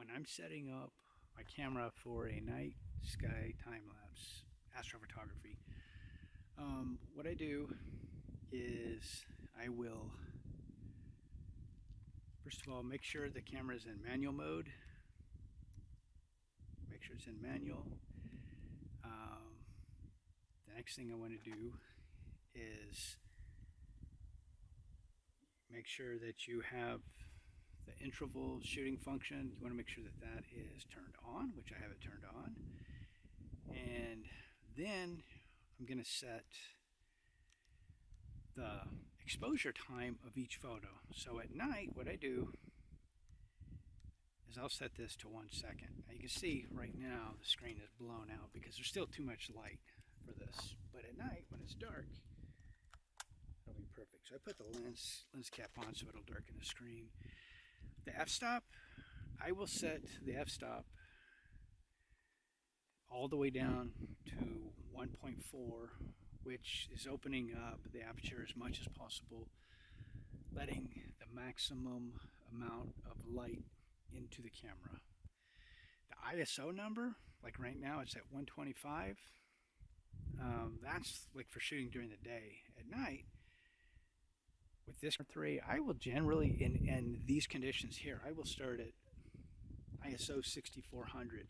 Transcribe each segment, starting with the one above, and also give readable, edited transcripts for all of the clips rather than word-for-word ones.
when I'm setting up my camera for a night sky time lapse astrophotography, what I do is I will first of all make sure the camera is in manual mode. Make sure it's in manual. The next thing I want to do is make sure that you have the interval shooting function. You want to make sure that that is turned on, which I have it turned on. And then I'm going to set the exposure time of each photo. So at night, what I do is I'll set this to 1 second. Now you can see right now the screen is blown out because there's still too much light for this. But at night, when it's dark, it'll be perfect. So I put the lens cap on so it'll darken the screen. The f-stop, I will set the f-stop all the way down to 1.4, which is opening up the aperture as much as possible, letting the maximum amount of light into the camera. The ISO number, like right now it's at 125. That's like for shooting during the day. At night, with this 3, I will generally, in these conditions here, I will start at ISO 6400.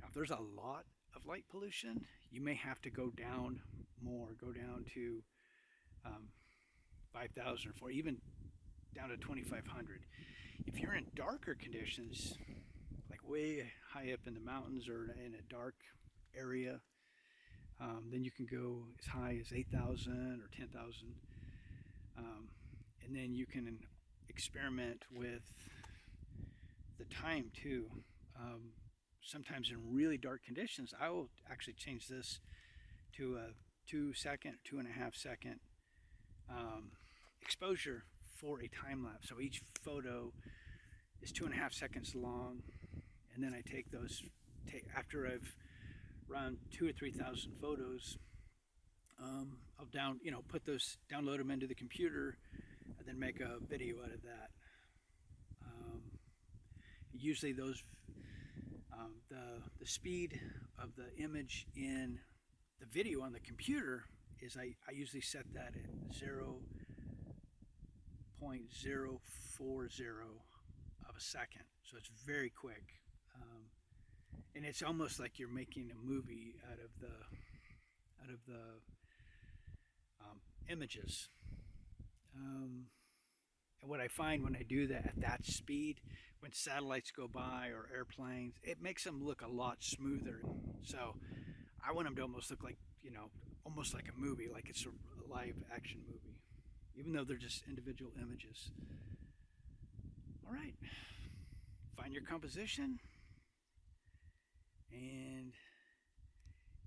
Now, if there's a lot of light pollution, you may have to go down more, go down to 5,000 or even down to 2,500. If you're in darker conditions, like way high up in the mountains or in a dark area, then you can go as high as 8,000 or 10,000. And then you can experiment with the time too. Sometimes in really dark conditions, I will actually change this to a 2 second, 2.5 second exposure for a time lapse. So each photo is 2.5 seconds long, and then I take those. After I've run 2,000 or 3,000 photos, I'll download them into the computer, and then make a video out of that. Usually those, the speed of the image in the video on the computer is I usually set that at 0.040 of a second. So it's very quick. And it's almost like you're making a movie out of the images. And what I find when I do that at that speed, when satellites go by or airplanes, it makes them look a lot smoother. So I want them to almost look like, almost like a movie, like it's a live action movie, even though they're just individual images. All right, find your composition, and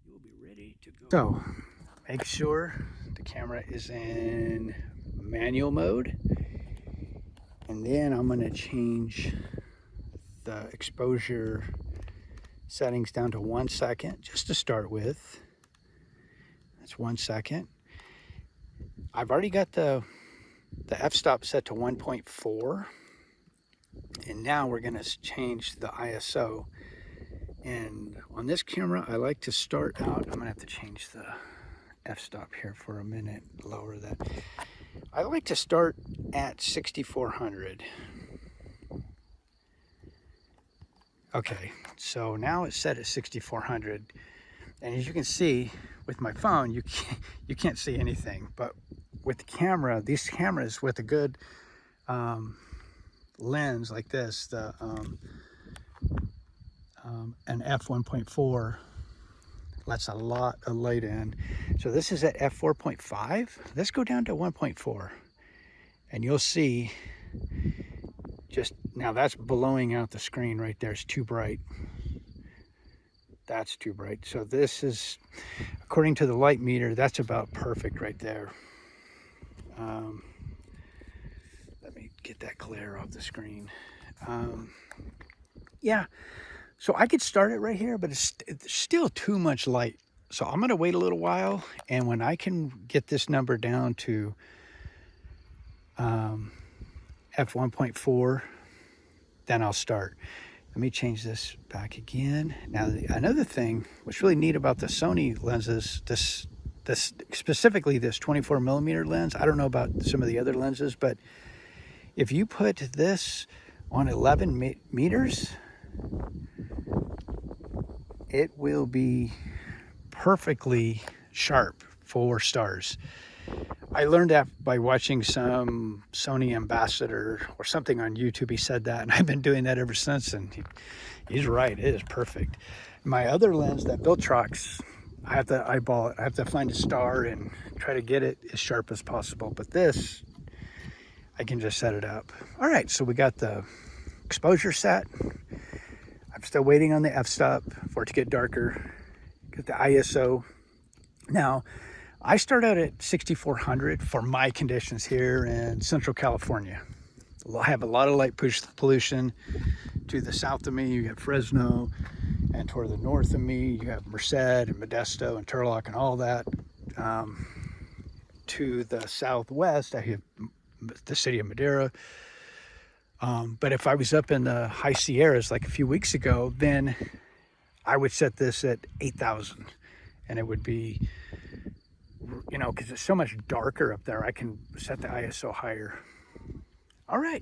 you will be ready to go. So make sure the camera is in manual mode, and then I'm going to change the exposure settings down to 1 second just to start with. That's 1 second. I've already got the f-stop set to 1.4, and now we're going to change the ISO. And on this camera, I like to start out, I'm going to have to change the f-stop here for a minute, lower that. I like to start at 6400. Okay, so now it's set at 6400, and as you can see with my phone, you can't see anything, but with the camera, these cameras with a good lens like this, the an f1.4 lets a lot of light in. So this is at f4.5. Let's go down to 1.4, and you'll see just now that's blowing out the screen right there. It's too bright. That's too bright. So this is, according to the light meter, that's about perfect right there. Let me get that glare off the screen. Yeah, so I could start it right here, but it's still too much light. So I'm going to wait a little while, and when I can get this number down to f1.4, then I'll start. Let me change this back again. Now, another thing, what's really neat about the Sony lenses, this specifically this 24 millimeter lens, I don't know about some of the other lenses, but if you put this on 11 meters, it will be perfectly sharp for stars. I learned that by watching some Sony ambassador or something on YouTube. He said that, and I've been doing that ever since, and he's right, it is perfect. My other lens, that Viltrox, I have to eyeball it. I have to find a star and try to get it as sharp as possible, but this, I can just set it up. All right, so we got the exposure set. I'm still waiting on the f-stop for it to get darker. Get the ISO. Now, I start out at 6400 for my conditions here in Central California. I have a lot of light pollution. To the south of me, you have Fresno, and toward the north of me, you have Merced and Modesto and Turlock and all that. To the southwest, I have the city of Madera. But if I was up in the high Sierras like a few weeks ago, then I would set this at 8,000, and it would be, you know, because it's so much darker up there, I can set the ISO higher. All right,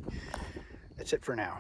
that's it for now.